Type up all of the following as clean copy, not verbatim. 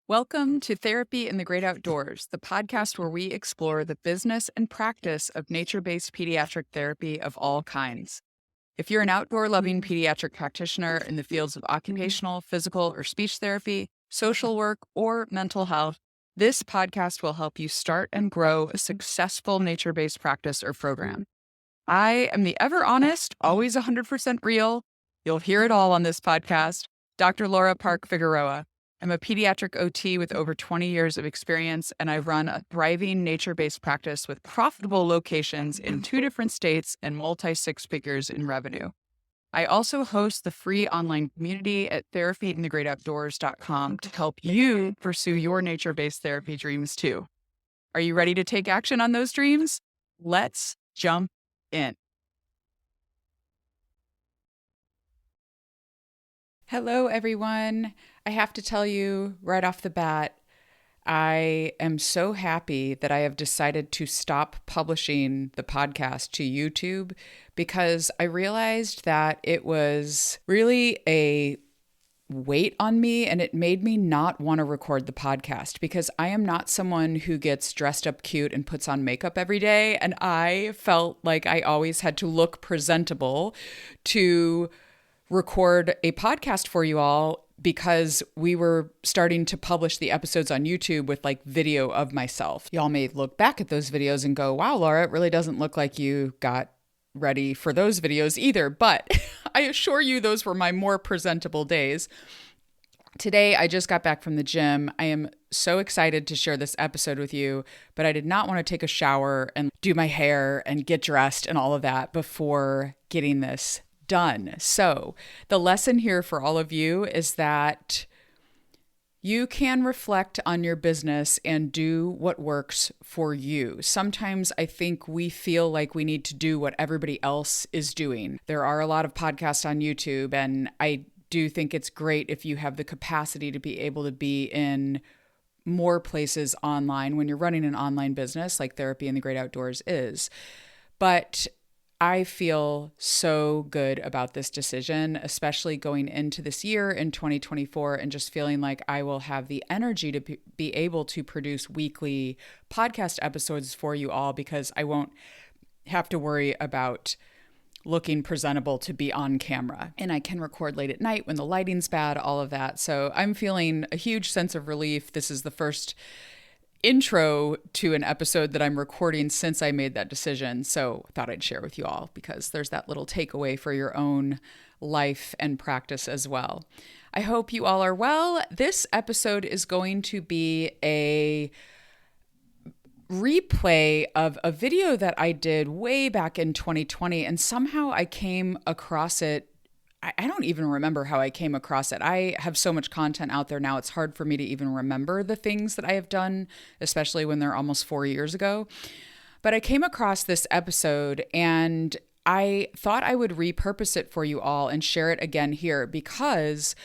Welcome to Therapy in the Great Outdoors, the podcast where we explore the business and practice of nature-based pediatric therapy of all kinds. If you're an outdoor-loving pediatric practitioner in the fields of occupational, physical, or speech therapy, social work, or mental health, this podcast will help you start and grow a successful nature-based practice or program. I am the ever honest, always 100% real, you'll hear it all on this podcast, Dr. Laura Park Figueroa. I'm a pediatric OT with over 20 years of experience, and I run a thriving nature-based practice with profitable locations in 2 different states and multi-six figures in revenue. I also host the free online community at therapyinthegreatoutdoors.com to help you pursue your nature-based therapy dreams too. Are you ready to take action on those dreams? Let's jump in. Hello, everyone. I have to tell you right off the bat, I am so happy that I have decided to stop publishing the podcast to YouTube because I realized that it was really a weight on me and it made me not want to record the podcast because I am not someone who gets dressed up cute and puts on makeup every day. And I felt like I always had to look presentable to record a podcast for you all because we were starting to publish the episodes on YouTube with like video of myself. Y'all may look back at those videos and go, wow, Laura, it really doesn't look like you got ready for those videos either. But I assure you, those were my more presentable days. Today, I just got back from the gym. I am so excited to share this episode with you, but I did not want to take a shower and do my hair and get dressed and all of that before getting this done. So the lesson here for all of you is that you can reflect on your business and do what works for you. Sometimes I think we feel like we need to do what everybody else is doing. There are a lot of podcasts on YouTube, and I do think it's great if you have the capacity to be able to be in more places online when you're running an online business like Therapy in the Great Outdoors is. But I feel so good about this decision, especially going into this year in 2024 and just feeling like I will have the energy to be able to produce weekly podcast episodes for you all because I won't have to worry about looking presentable to be on camera. And I can record late at night when the lighting's bad, all of that. So I'm feeling a huge sense of relief. This is the first intro to an episode that I'm recording since I made that decision. So I thought I'd share with you all because there's that little takeaway for your own life and practice as well. I hope you all are well. This episode is going to be a replay of a video that I did way back in 2020, and somehow I came across it. I don't even remember how I came across it. I have so much content out there now, it's hard for me to even remember the things that I have done, especially when they're almost 4 years ago. But I came across this episode and I thought I would repurpose it for you all and share it again here because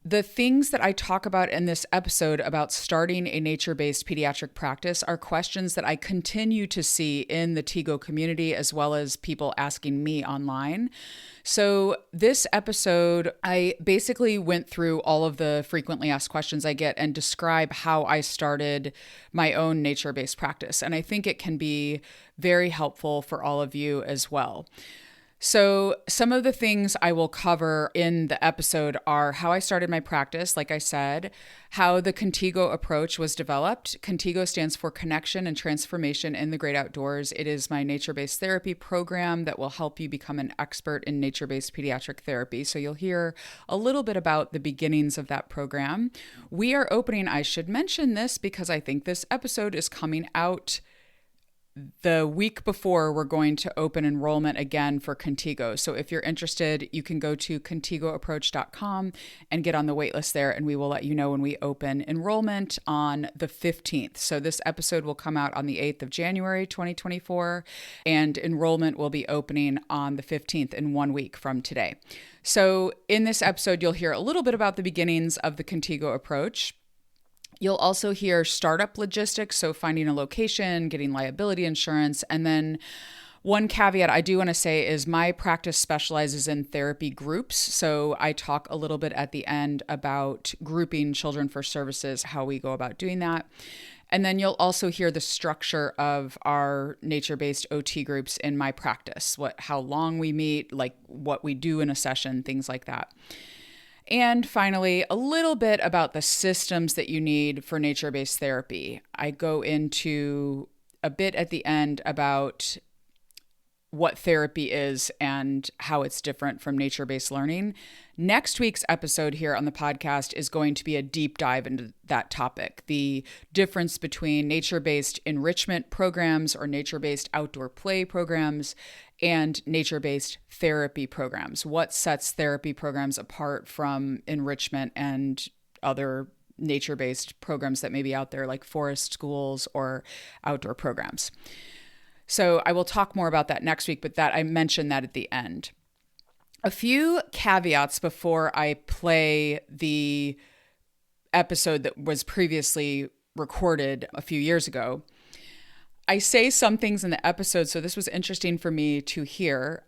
the things that I talk about in this episode about starting a nature-based pediatric practice are questions that I continue to see in the TGO community as well as people asking me online. So this episode, I basically went through all of the frequently asked questions I get and describe how I started my own nature-based practice. And I think it can be very helpful for all of you as well. So some of the things I will cover in the episode are how I started my practice, like I said, how the ConTiGO approach was developed. ConTiGO stands for Connection and Transformation in the Great Outdoors. It is my nature-based therapy program that will help you become an expert in nature-based pediatric therapy. So you'll hear a little bit about the beginnings of that program. We are opening, I should mention this because I think this episode is coming out the week before we're going to open enrollment again for ConTiGO. So if you're interested, you can go to ConTiGOapproach.com and get on the waitlist there, and we will let you know when we open enrollment on the 15th. So this episode will come out on the 8th of January, 2024, and enrollment will be opening on the 15th in 1 week from today. So in this episode, you'll hear a little bit about the beginnings of the ConTiGO approach. You'll also hear startup logistics, so finding a location, getting liability insurance, and then One caveat I do want to say is my practice specializes in therapy groups. So I talk a little bit at the end about grouping children for services, how we go about doing that. And then you'll also hear the structure of our nature-based OT groups in my practice, how long we meet, like what we do in a session, things like that. And finally, a little bit about the systems that you need for nature-based therapy. I go into a bit at the end about what therapy is and how it's different from nature-based learning. Next week's episode here on the podcast is going to be a deep dive into that topic, the difference between nature-based enrichment programs or nature-based outdoor play programs and nature-based therapy programs. What sets therapy programs apart from enrichment and other nature-based programs that may be out there, like forest schools or outdoor programs. So I will talk more about that next week, but I mentioned that at the end. A few caveats before I play the episode that was previously recorded a few years ago. I say some things in the episode, so this was interesting for me to hear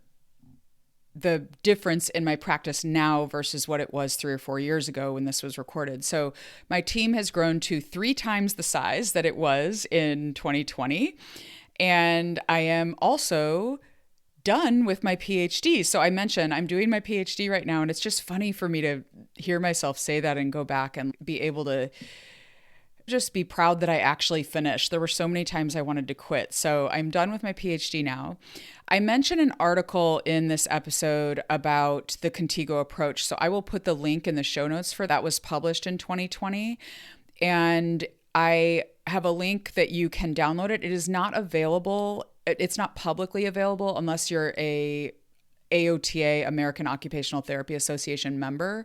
the difference in my practice now versus what it was 3 or 4 years ago when this was recorded. So my team has grown to 3 times the size that it was in 2020. And I am also done with my PhD. So I mentioned I'm doing my PhD right now, and it's just funny for me to hear myself say that and go back and be able to just be proud that I actually finished. There were so many times I wanted to quit. So I'm done with my PhD now. I mentioned an article in this episode about the ConTiGO approach. So I will put the link in the show notes for that. Was published in 2020. And I have a link that you can download it. It is not available. It's not publicly available unless you're a AOTA, American Occupational Therapy Association member.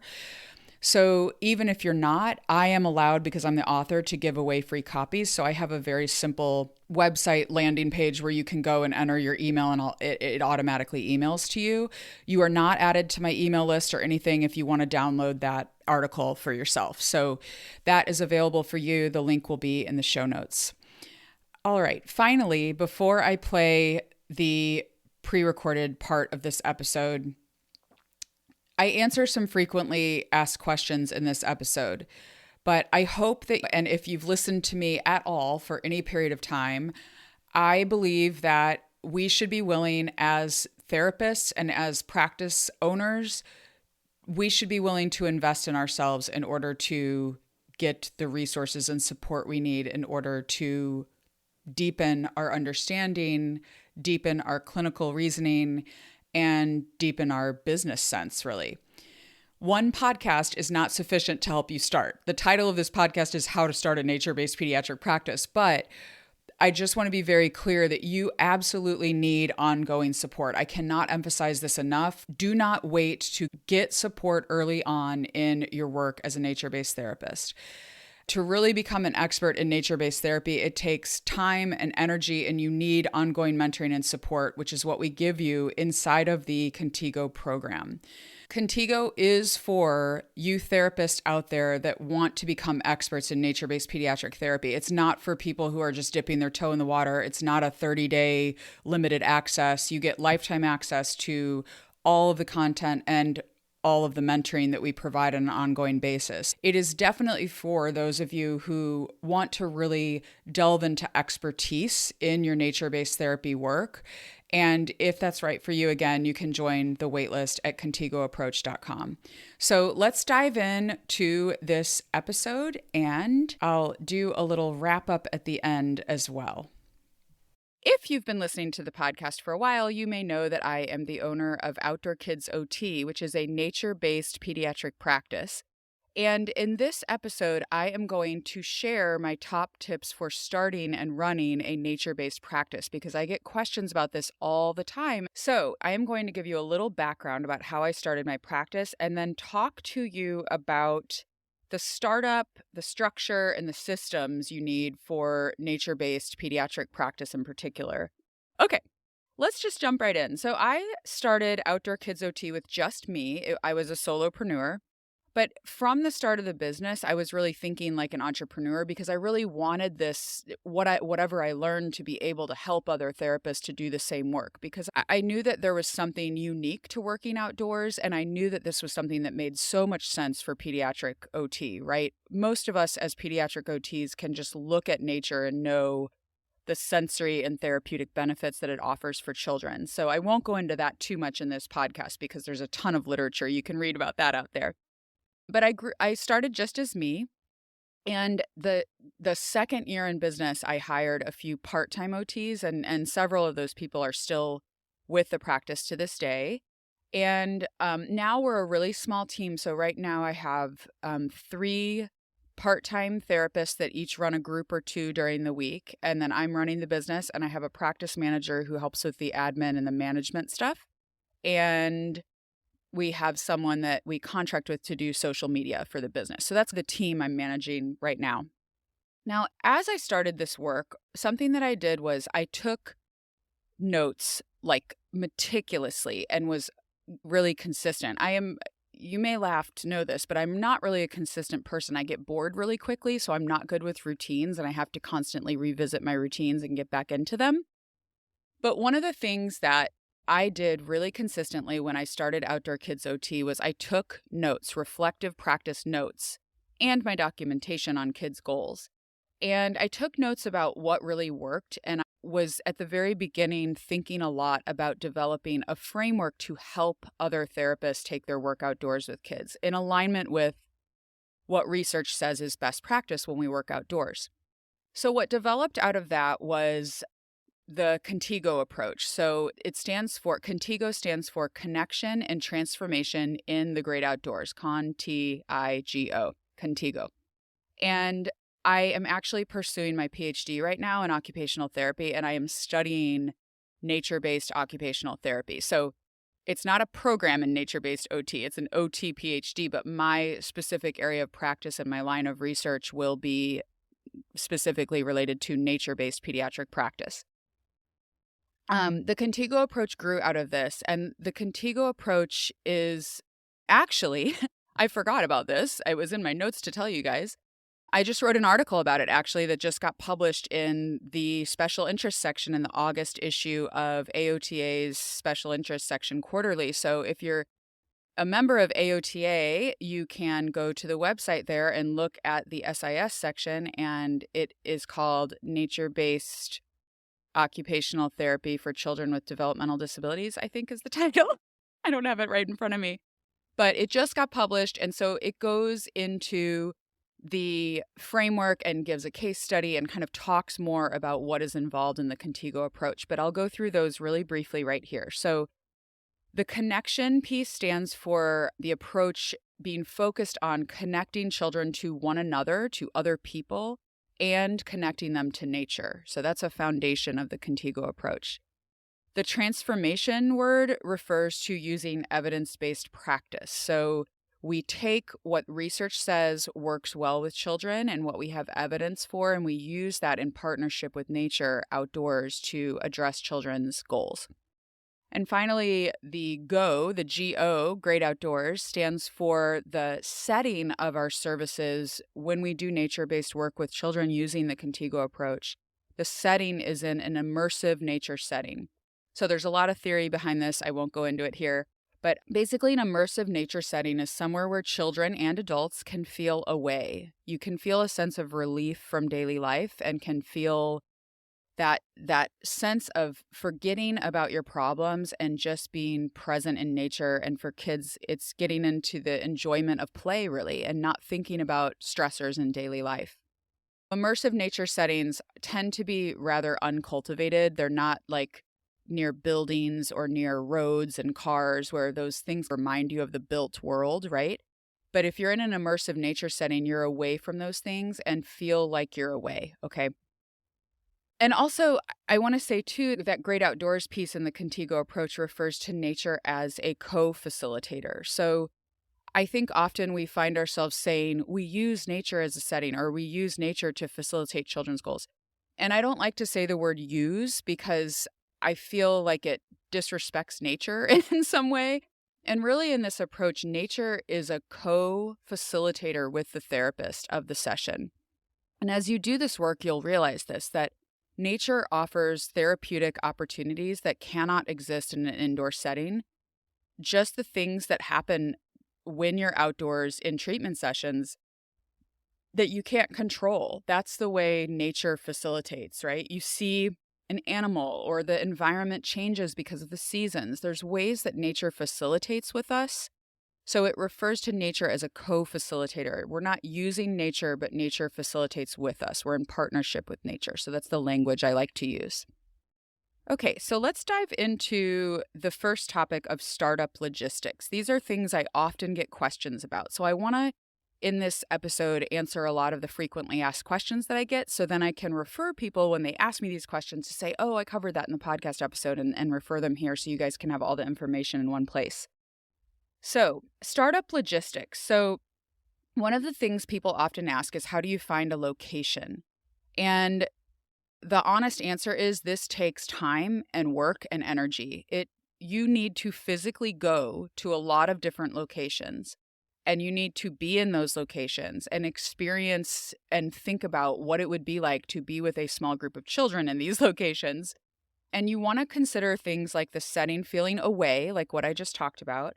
So even if you're not, I am allowed, because I'm the author, to give away free copies. So I have a very simple website landing page where you can go and enter your email, and it automatically emails to you. You are not added to my email list or anything if you want to download that article for yourself. So that is available for you. The link will be in the show notes. All right. Finally, before I play the pre-recorded part of this episode, I answer some frequently asked questions in this episode, but I hope that, and if you've listened to me at all for any period of time, I believe that we should be willing as therapists and as practice owners, we should be willing to invest in ourselves in order to get the resources and support we need in order to deepen our understanding, deepen our clinical reasoning, and deepen our business sense, really. One podcast is not sufficient to help you start. The title of this podcast is How to Start a Nature-Based Pediatric Practice, but I just want to be very clear that you absolutely need ongoing support. I cannot emphasize this enough. Do not wait to get support early on in your work as a nature-based therapist. To really become an expert in nature-based therapy, it takes time and energy, and you need ongoing mentoring and support, which is what we give you inside of the ConTiGO program. ConTiGO is for you therapists out there that want to become experts in nature-based pediatric therapy. It's not for people who are just dipping their toe in the water. It's not a 30-day limited access. You get lifetime access to all of the content and all of the mentoring that we provide on an ongoing basis. It is definitely for those of you who want to really delve into expertise in your nature-based therapy work. And if that's right for you, again, you can join the waitlist at contigoapproach.com. So let's dive in to this episode, and I'll do a little wrap up at the end as well. If you've been listening to the podcast for a while, you may know that I am the owner of Outdoor Kids OT, which is a nature-based pediatric practice. And in this episode, I am going to share my top tips for starting and running a nature-based practice, because I get questions about this all the time. So I am going to give you a little background about how I started my practice, and then talk to you about the startup, the structure, and the systems you need for nature-based pediatric practice in particular. Okay, let's just jump right in. So I started Outdoor Kids OT with just me. I was a solopreneur. But from the start of the business, I was really thinking like an entrepreneur because I really wanted this, whatever I learned, to be able to help other therapists to do the same work, because I knew that there was something unique to working outdoors. And I knew that this was something that made so much sense for pediatric OT, right? Most of us as pediatric OTs can just look at nature and know the sensory and therapeutic benefits that it offers for children. So I won't go into that too much in this podcast because there's a ton of literature. You can read about that out there. But I started just as me. And the second year in business, I hired a few part-time OTs, and several of those people are still with the practice to this day. And now we're a really small team. So right now I have 3 part-time therapists that each run a group or 2 during the week. And then I'm running the business, and I have a practice manager who helps with the admin and the management stuff. And we have someone that we contract with to do social media for the business. So that's the team I'm managing right now. Now, as I started this work, something that I did was I took notes like meticulously and was really consistent. You may laugh to know this, but I'm not really a consistent person. I get bored really quickly, so I'm not good with routines, and I have to constantly revisit my routines and get back into them. But one of the things that I did really consistently when I started Outdoor Kids OT was I took notes, reflective practice notes, and my documentation on kids' goals. And I took notes about what really worked, and I was at the very beginning thinking a lot about developing a framework to help other therapists take their work outdoors with kids in alignment with what research says is best practice when we work outdoors. So what developed out of that was the ConTiGO approach. So ConTiGO stands for Connection and Transformation in the Great Outdoors, ConTiGO, ConTiGO. And I am actually pursuing my PhD right now in occupational therapy, and I am studying nature-based occupational therapy. So it's not a program in nature-based OT, it's an OT PhD, but my specific area of practice and my line of research will be specifically related to nature-based pediatric practice. The ConTiGO approach grew out of this, and the ConTiGO approach is actually, I forgot about this. It was in my notes to tell you guys. I just wrote an article about it, actually, that just got published in the special interest section in the August issue of AOTA's special interest section quarterly. So if you're a member of AOTA, you can go to the website there and look at the SIS section, and it is called Nature-Based Occupational Therapy for Children with Developmental Disabilities, I think is the title. I don't have it right in front of me. But it just got published, and so it goes into the framework and gives a case study and kind of talks more about what is involved in the ConTiGO approach. But I'll go through those really briefly right here. So the connection piece stands for the approach being focused on connecting children to one another, to other people, and connecting them to nature. So that's a foundation of the ConTiGO approach. The transformation word refers to using evidence-based practice. So we take what research says works well with children and what we have evidence for, and we use that in partnership with nature outdoors to address children's goals. And finally, the GO, Great Outdoors, stands for the setting of our services when we do nature-based work with children using the ConTiGO approach. The setting is in an immersive nature setting. So there's a lot of theory behind this. I won't go into it here. But basically, an immersive nature setting is somewhere where children and adults can feel away. You can feel a sense of relief from daily life and can feel that sense of forgetting about your problems and just being present in nature. And for kids, it's getting into the enjoyment of play, really, and not thinking about stressors in daily life. Immersive nature settings tend to be rather uncultivated. They're not like near buildings or near roads and cars where those things remind you of the built world, right? But if you're in an immersive nature setting, you're away from those things and feel like you're away, okay? And also, I want to say, too, that Great Outdoors piece in the ConTiGO approach refers to nature as a co-facilitator. So I think often we find ourselves saying we use nature as a setting or we use nature to facilitate children's goals. And I don't like to say the word use because I feel like it disrespects nature in some way. And really in this approach, nature is a co-facilitator with the therapist of the session. And as you do this work, you'll realize this, that nature offers therapeutic opportunities that cannot exist in an indoor setting. Just the things that happen when you're outdoors in treatment sessions that you can't control. That's the way nature facilitates, right? You see an animal or the environment changes because of the seasons. There's ways that nature facilitates with us. So it refers to nature as a co-facilitator. We're not using nature, but nature facilitates with us. We're in partnership with nature. So that's the language I like to use. Okay, so let's dive into the first topic of startup logistics. These are things I often get questions about. So I want to, in this episode, answer a lot of the frequently asked questions that I get. So then I can refer people when they ask me these questions to say, oh, I covered that in the podcast episode, and refer them here so you guys can have all the information in one place. So startup logistics. So one of the things people often ask is, how do you find a location? And the honest answer is this takes time and work and energy. You need to physically go to a lot of different locations, and you need to be in those locations and experience and think about what it would be like to be with a small group of children in these locations. And you want to consider things like the setting feeling away, like what I just talked about.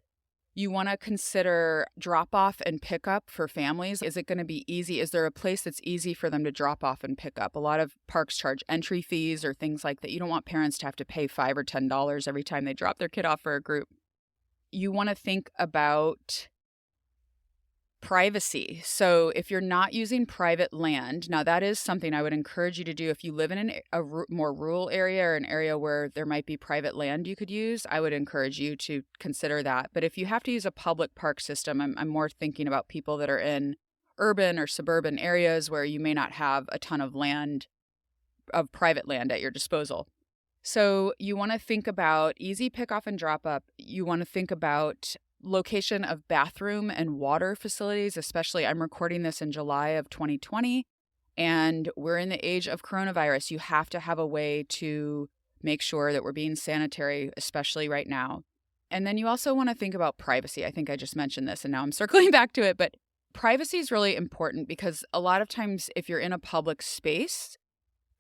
You want to consider drop off and pick up for families. Is it going to be easy? Is there a place that's easy for them to drop off and pick up? A lot of parks charge entry fees or things like that. You don't want parents to have to pay $5 or $10 every time they drop their kid off for a group. You want to think about privacy. So if you're not using private land, now that is something I would encourage you to do. If you live in a more rural area or an area where there might be private land you could use, I would encourage you to consider that. But if you have to use a public park system, I'm more thinking about people that are in urban or suburban areas where you may not have a ton of land, of private land at your disposal. So you want to think about easy pickoff and drop up. You want to think about location of bathroom and water facilities, especially I'm recording this in July of 2020, and we're in the age of coronavirus. You have to have a way to make sure that we're being sanitary, especially right now. And then you also want to think about privacy. I think I just mentioned this and now I'm circling back to it, but privacy is really important because a lot of times if you're in a public space,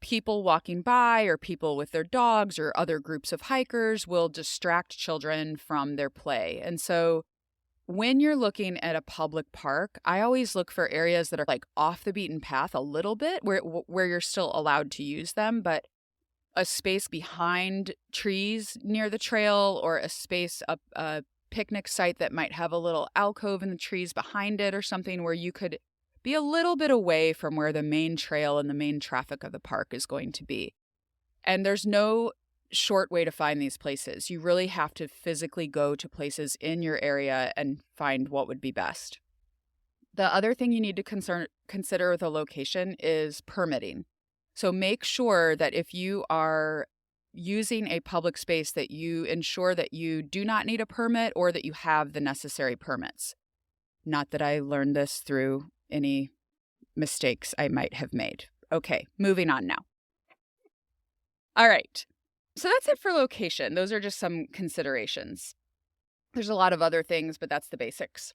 people walking by or people with their dogs or other groups of hikers will distract children from their play. And so when you're looking at a public park, I always look for areas that are like off the beaten path a little bit where you're still allowed to use them, but a space behind trees near the trail or a space, a picnic site that might have a little alcove in the trees behind it or something where you could be a little bit away from where the main trail and the main traffic of the park is going to be. And there's no short way to find these places. You really have to physically go to places in your area and find what would be best. The other thing you need to consider with a location is permitting. So make sure that if you are using a public space that you ensure that you do not need a permit or that you have the necessary permits. Not that I learned this through any mistakes I might have made. Okay, moving on now. All right. So that's it for location. Those are just some considerations. There's a lot of other things, but that's the basics.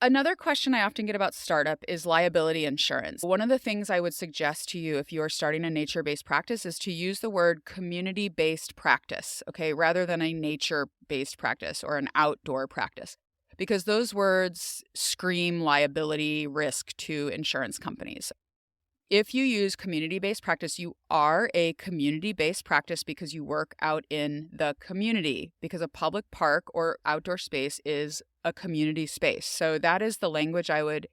Another question I often get about startup is liability insurance. One of the things I would suggest to you if you are starting a nature-based practice is to use the word community-based practice, okay, rather than a nature-based practice or an outdoor practice, because those words scream liability risk to insurance companies. If you use community-based practice, you are a community-based practice because you work out in the community, because a public park or outdoor space is a community space. So that is the language I would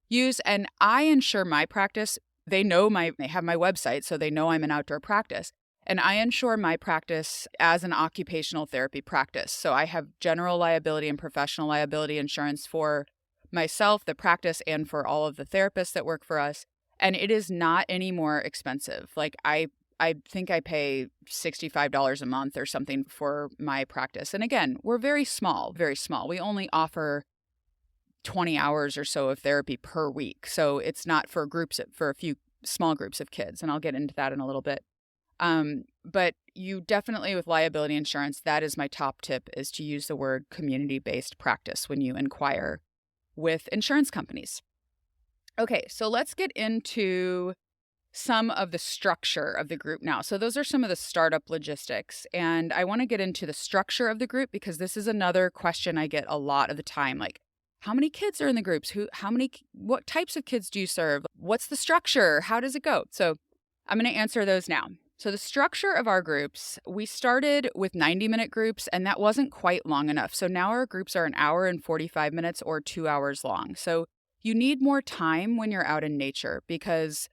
use. And I insure my practice. They have my website, so they know I'm an outdoor practice. And I insure my practice as an occupational therapy practice. So I have general liability and professional liability insurance for myself, the practice, and for all of the therapists that work for us. And it is not any more expensive. Like I think I pay $65 a month or something for my practice. And again, we're very small, very small. We only offer 20 hours or so of therapy per week. So it's not for a few small groups of kids. And I'll get into that in a little bit. But you definitely, with liability insurance, that is my top tip, is to use the word community-based practice when you inquire with insurance companies. Okay, so let's get into some of the structure of the group now. So those are some of the startup logistics. And I want to get into the structure of the group because this is another question I get a lot of the time. Like, how many kids are in the groups? What types of kids do you serve? What's the structure? How does it go? So I'm going to answer those now. So the structure of our groups, we started with 90-minute groups, and that wasn't quite long enough. So now our groups are an hour and 45 minutes or 2 hours long. So you need more time when you're out in nature because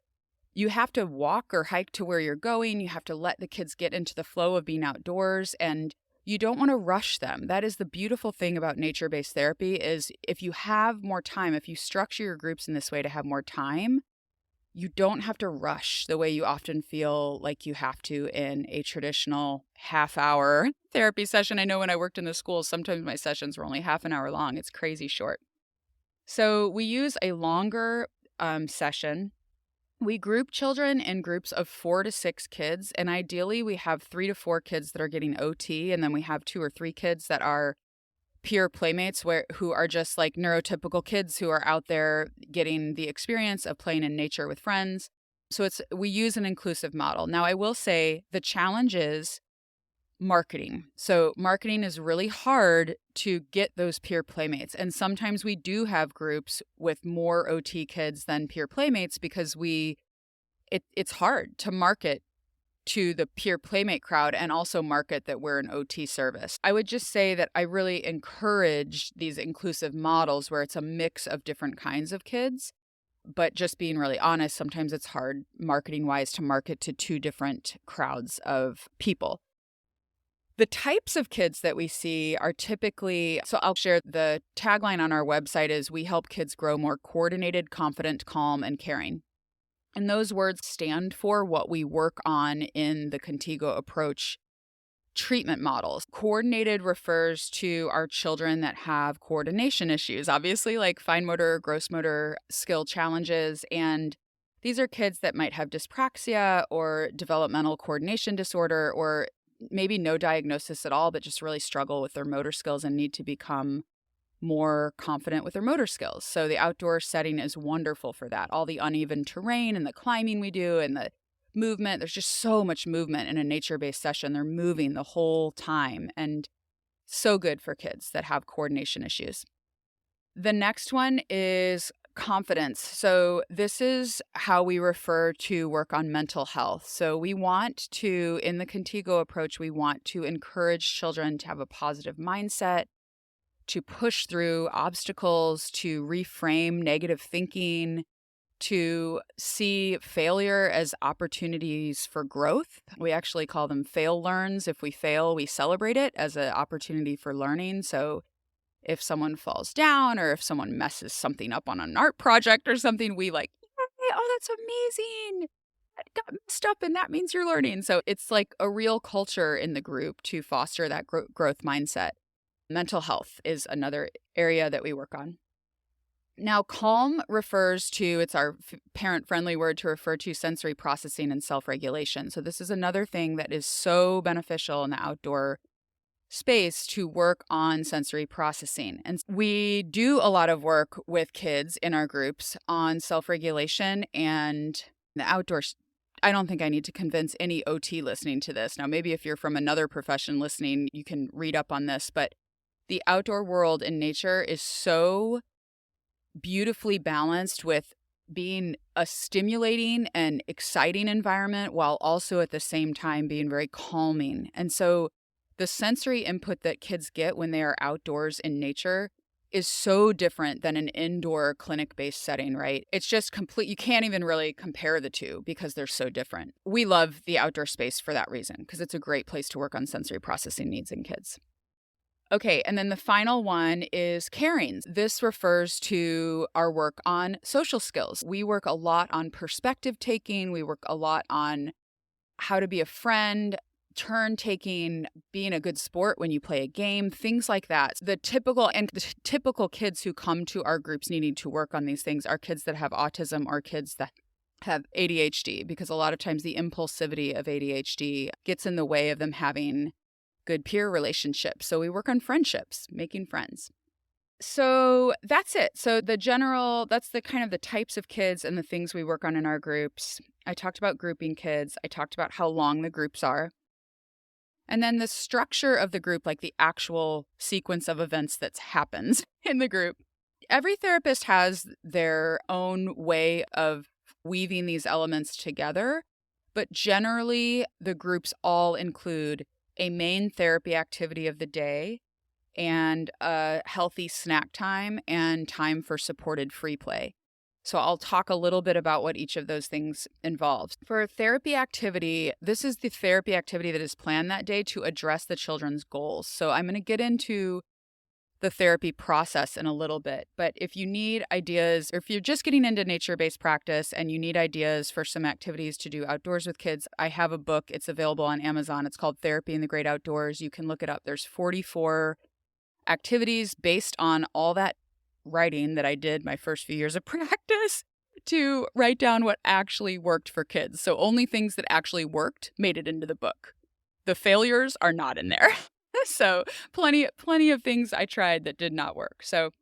you have to walk or hike to where you're going. You have to let the kids get into the flow of being outdoors, and you don't want to rush them. That is the beautiful thing about nature-based therapy is if you have more time, if you structure your groups in this way to have more time, you don't have to rush the way you often feel like you have to in a traditional half-hour therapy session. I know when I worked in the schools, sometimes my sessions were only half an hour long. It's crazy short. So we use a longer session. We group children in groups of 4 to 6 kids, and ideally we have 3 to 4 kids that are getting OT, and then we have 2 or 3 kids that are peer playmates who are just like neurotypical kids who are out there getting the experience of playing in nature with friends. So we use an inclusive model. Now, I will say the challenge is marketing. So marketing is really hard to get those peer playmates. And sometimes we do have groups with more OT kids than peer playmates because it's hard to market to the peer playmate crowd and also market that we're an OT service. I would just say that I really encourage these inclusive models where it's a mix of different kinds of kids. But just being really honest, sometimes it's hard marketing-wise to market to 2 different crowds of people. The types of kids that we see are typically, so I'll share the tagline on our website is we help kids grow more coordinated, confident, calm, and caring. And those words stand for what we work on in the ConTiGO approach treatment models. Coordinated refers to our children that have coordination issues, obviously like fine motor, gross motor skill challenges. And these are kids that might have dyspraxia or developmental coordination disorder or maybe no diagnosis at all, but just really struggle with their motor skills and need to become more confident with their motor skills. So the outdoor setting is wonderful for that. All the uneven terrain and the climbing we do and the movement, there's just so much movement in a nature-based session. They're moving the whole time and so good for kids that have coordination issues. The next one is confidence. So this is how we refer to work on mental health. So we want to, in the ConTiGO approach, we want to encourage children to have a positive mindset, to push through obstacles, to reframe negative thinking, to see failure as opportunities for growth. We actually call them fail learns. If we fail, we celebrate it as an opportunity for learning. So if someone falls down or if someone messes something up on an art project or something, we like, hey, oh, that's amazing. That got messed up and that means you're learning. So it's like a real culture in the group to foster that growth mindset. Mental health is another area that we work on. Now, calm refers to, it's our parent-friendly word to refer to sensory processing and self-regulation. So this is another thing that is so beneficial in the outdoor space to work on sensory processing. And we do a lot of work with kids in our groups on self-regulation and the outdoors. I don't think I need to convince any OT listening to this. Now, maybe if you're from another profession listening, you can read up on this, but the outdoor world in nature is so beautifully balanced with being a stimulating and exciting environment while also at the same time being very calming. And so the sensory input that kids get when they are outdoors in nature is so different than an indoor clinic-based setting, right? It's just complete. You can't even really compare the two because they're so different. We love the outdoor space for that reason because it's a great place to work on sensory processing needs in kids. Okay, and then the final one is caring. This refers to our work on social skills. We work a lot on perspective taking. We work a lot on how to be a friend, turn taking, being a good sport when you play a game, things like that. The typical kids who come to our groups needing to work on these things are kids that have autism or kids that have ADHD, because a lot of times the impulsivity of ADHD gets in the way of them having good peer relationships. So we work on friendships, making friends. So that's it. So that's the kind of the types of kids and the things we work on in our groups. I talked about grouping kids. I talked about how long the groups are. And then the structure of the group, like the actual sequence of events that happens in the group. Every therapist has their own way of weaving these elements together, but generally the groups all include a main therapy activity of the day and a healthy snack time and time for supported free play. So I'll talk a little bit about what each of those things involves. For therapy activity, this is the therapy activity that is planned that day to address the children's goals. So I'm going to get into the therapy process in a little bit. But if you need ideas, or if you're just getting into nature-based practice and you need ideas for some activities to do outdoors with kids, I have a book. It's available on Amazon. It's called Therapy in the Great Outdoors. You can look it up. There's 44 activities based on all that writing that I did my first few years of practice to write down what actually worked for kids. So only things that actually worked made it into the book. The failures are not in there. So plenty of things I tried that did not work. So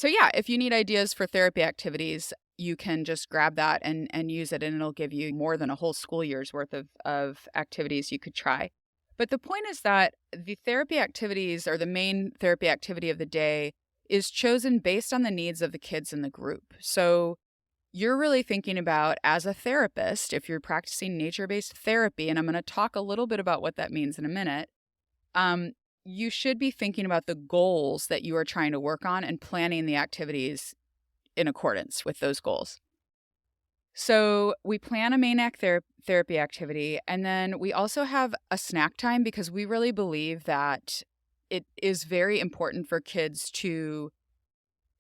yeah, if you need ideas for therapy activities, you can just grab that and use it, and it'll give you more than a whole school year's worth of activities you could try. But the point is that the therapy activities, or the main therapy activity of the day, is chosen based on the needs of the kids in the group. So you're really thinking about, as a therapist, if you're practicing nature-based therapy, and I'm going to talk a little bit about what that means in a minute, you should be thinking about the goals that you are trying to work on and planning the activities in accordance with those goals. So we plan a main therapy activity, and then we also have a snack time, because we really believe that it is very important for kids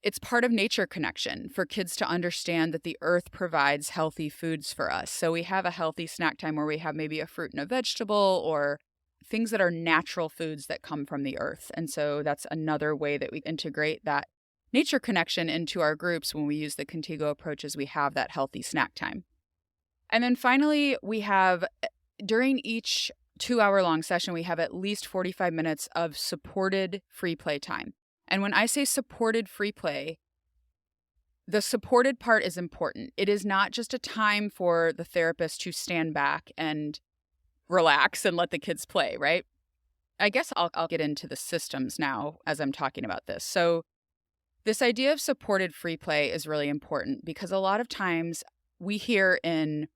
it's part of nature connection for kids to understand that the earth provides healthy foods for us. So we have a healthy snack time where we have maybe a fruit and a vegetable, or things that are natural foods that come from the earth. And so that's another way that we integrate that nature connection into our groups when we use the ConTiGO approach, is we have that healthy snack time. And then finally, we have, during each 2-hour-long session, we have at least 45 minutes of supported free play time. And when I say supported free play, the supported part is important. It is not just a time for the therapist to stand back and relax and let the kids play, right? I guess I'll get into the systems now as I'm talking about this. So this idea of supported free play is really important, because a lot of times we hear in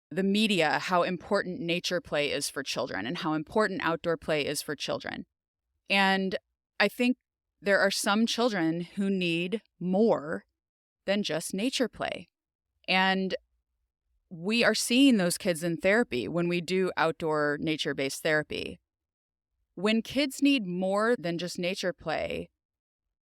the media how important nature play is for children and how important outdoor play is for children. And I think there are some children who need more than just nature play. And we are seeing those kids in therapy when we do outdoor nature-based therapy. When kids need more than just nature play,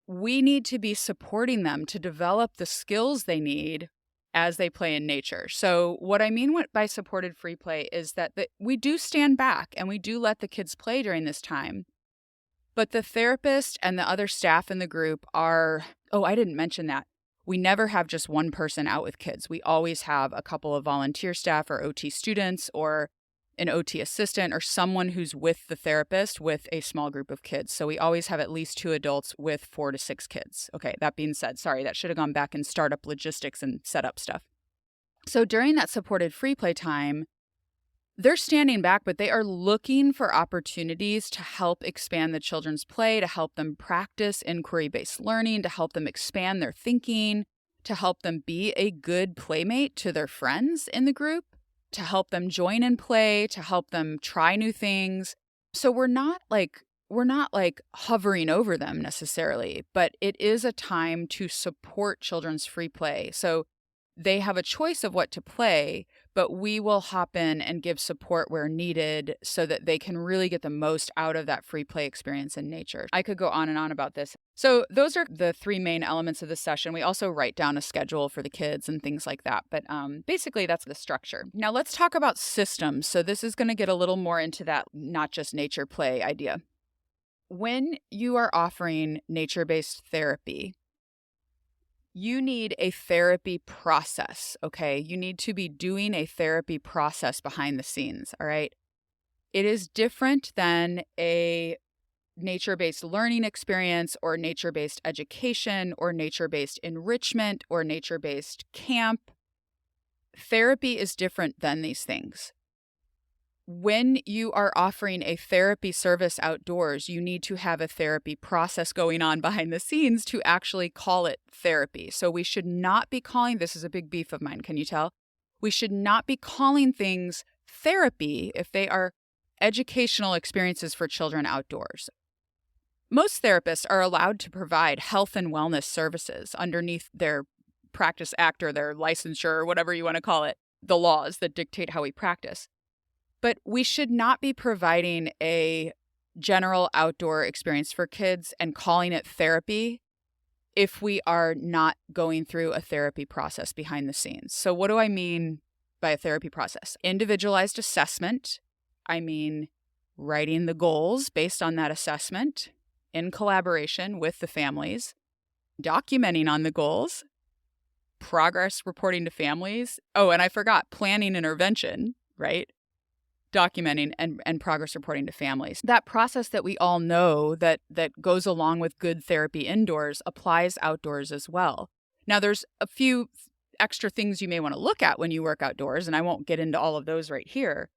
we need to be supporting them to develop the skills they need as they play in nature. So what I mean by supported free play is that we do stand back and we do let the kids play during this time. But the therapist and the other staff in the group I didn't mention that. We never have just one person out with kids. We always have a couple of volunteer staff or OT students or an OT assistant or someone who's with the therapist with a small group of kids. So we always have at least 2 adults with 4 to 6 kids. Okay, that being said, sorry, that should have gone back and startup logistics and setup stuff. So during that supported free play time, they're standing back, but they are looking for opportunities to help expand the children's play, to help them practice inquiry-based learning, to help them expand their thinking, to help them be a good playmate to their friends in the group, to help them join in play, to help them try new things. So we're not like hovering over them necessarily, but it is a time to support children's free play. So they have a choice of what to play, but we will hop in and give support where needed so that they can really get the most out of that free play experience in nature. I could go on and on about this. So those are the 3 main elements of the session. We also write down a schedule for the kids and things like that. But basically, that's the structure. Now let's talk about systems. So this is going to get a little more into that not just nature play idea. When you are offering nature-based therapy, You need a therapy process, okay? You need to be doing a therapy process behind the scenes, all right? It is different than a nature-based learning experience or nature-based education or nature-based enrichment or nature-based camp. Therapy is different than these things. When you are offering a therapy service outdoors, you need to have a therapy process going on behind the scenes to actually call it therapy. So we should not be calling, this is a big beef of mine, can you tell? We should not be calling things therapy if they are educational experiences for children outdoors. Most therapists are allowed to provide health and wellness services underneath their practice act or their licensure or whatever you want to call it, the laws that dictate how we practice. But we should not be providing a general outdoor experience for kids and calling it therapy if we are not going through a therapy process behind the scenes. So what do I mean by a therapy process? Individualized assessment. I mean writing the goals based on that assessment in collaboration with the families, documenting on the goals, progress reporting to families. Oh, and I forgot, planning intervention, right? Documenting and progress reporting to families. That process that we all know that goes along with good therapy indoors applies outdoors as well. Now, there's a few extra things you may want to look at when you work outdoors, and I won't get into all of those right here.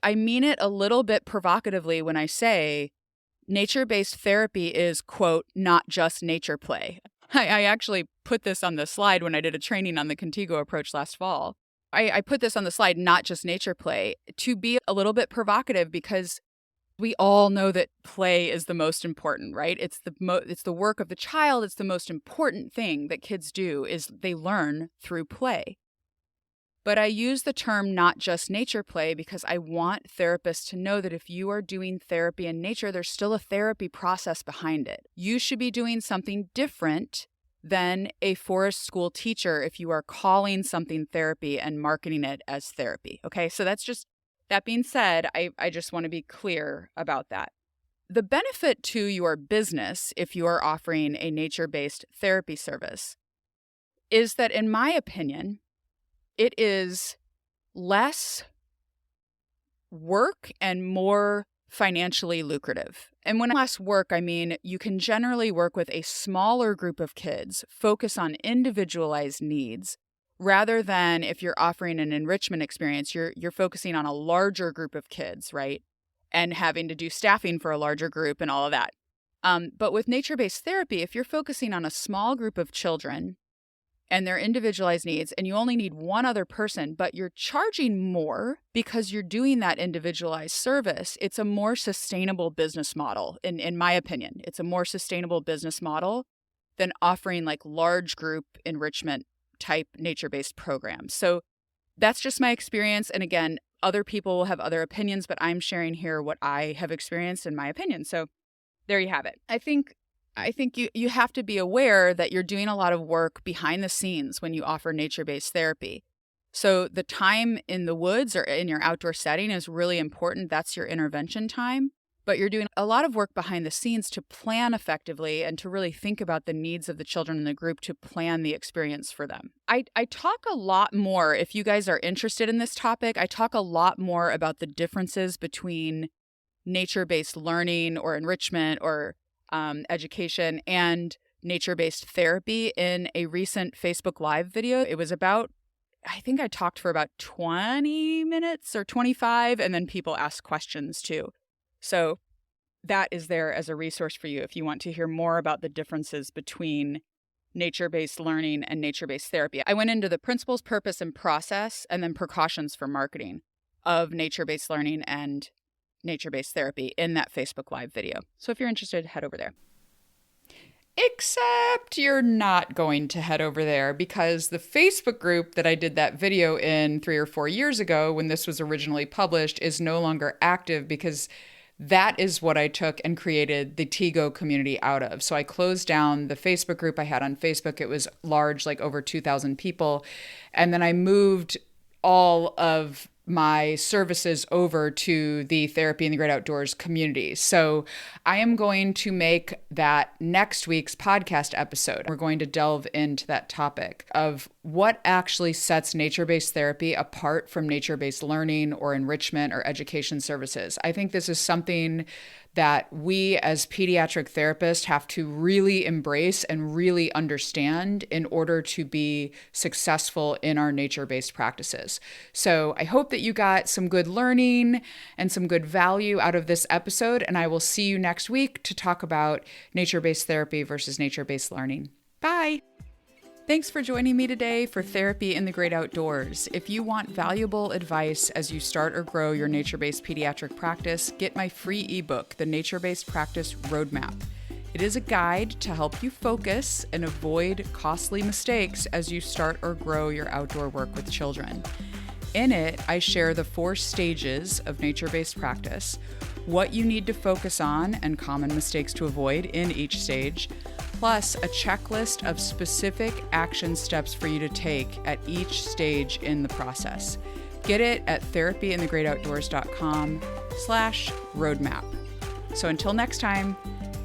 I mean it a little bit provocatively when I say nature-based therapy is, quote, not just nature play. I actually put this on the slide when I did a training on the ConTiGO approach last fall. I put this on the slide, not just nature play, to be a little bit provocative because we all know that play is the most important, right? It's the work of the child. It's the most important thing that kids do is they learn through play. But I use the term not just nature play because I want therapists to know that if you are doing therapy in nature, there's still a therapy process behind it. You should be doing something different than a forest school teacher if you are calling something therapy and marketing it as therapy. Okay, so that being said, I just want to be clear about that. The benefit to your business if you are offering a nature-based therapy service is that, in my opinion, it is less work and more financially lucrative. And when less work, I mean you can generally work with a smaller group of kids, focus on individualized needs, rather than if you're offering an enrichment experience, you're focusing on a larger group of kids, right? And having to do staffing for a larger group and all of that. But with nature-based therapy, if you're focusing on a small group of children and their individualized needs, and you only need one other person, but you're charging more because you're doing that individualized service, it's a more sustainable business model, in my opinion. It's a more sustainable business model than offering like large group enrichment type nature-based programs. So that's just my experience. And again, other people will have other opinions, but I'm sharing here what I have experienced in my opinion. So there you have it. I think you have to be aware that you're doing a lot of work behind the scenes when you offer nature-based therapy. So the time in the woods or in your outdoor setting is really important. That's your intervention time. But you're doing a lot of work behind the scenes to plan effectively and to really think about the needs of the children in the group to plan the experience for them. I talk a lot more, if you guys are interested in this topic, I talk a lot more about the differences between nature-based learning or enrichment or education and nature-based therapy in a recent Facebook Live video. It was about, I think I talked for about 20 minutes or 25, and then people asked questions too. So that is there as a resource for you if you want to hear more about the differences between nature-based learning and nature-based therapy. I went into the principles, purpose, and process, and then precautions for marketing of nature-based learning and nature-based therapy in that Facebook Live video. So if you're interested, head over there. Except you're not going to head over there because the Facebook group that I did that video in 3 or 4 years ago when this was originally published is no longer active because that is what I took and created the TGO community out of. So I closed down the Facebook group I had on Facebook. It was large, like over 2,000 people. And then I moved all of my services over to the Therapy in the Great Outdoors community. So I am going to make that next week's podcast episode. We're going to delve into that topic of what actually sets nature-based therapy apart from nature-based learning or enrichment or education services. I think this is something that we as pediatric therapists have to really embrace and really understand in order to be successful in our nature-based practices. So I hope that you got some good learning and some good value out of this episode, and I will see you next week to talk about nature-based therapy versus nature-based learning. Bye! Thanks for joining me today for Therapy in the Great Outdoors. If you want valuable advice as you start or grow your nature-based pediatric practice, get my free ebook, The Nature-Based Practice Roadmap. It is a guide to help you focus and avoid costly mistakes as you start or grow your outdoor work with children. In it, I share the 4 stages of nature-based practice, what you need to focus on and common mistakes to avoid in each stage, plus a checklist of specific action steps for you to take at each stage in the process. Get it at therapyinthegreatoutdoors.com/roadmap. So until next time,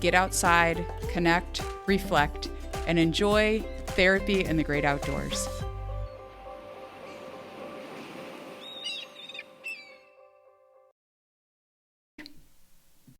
get outside, connect, reflect, and enjoy therapy in the great outdoors.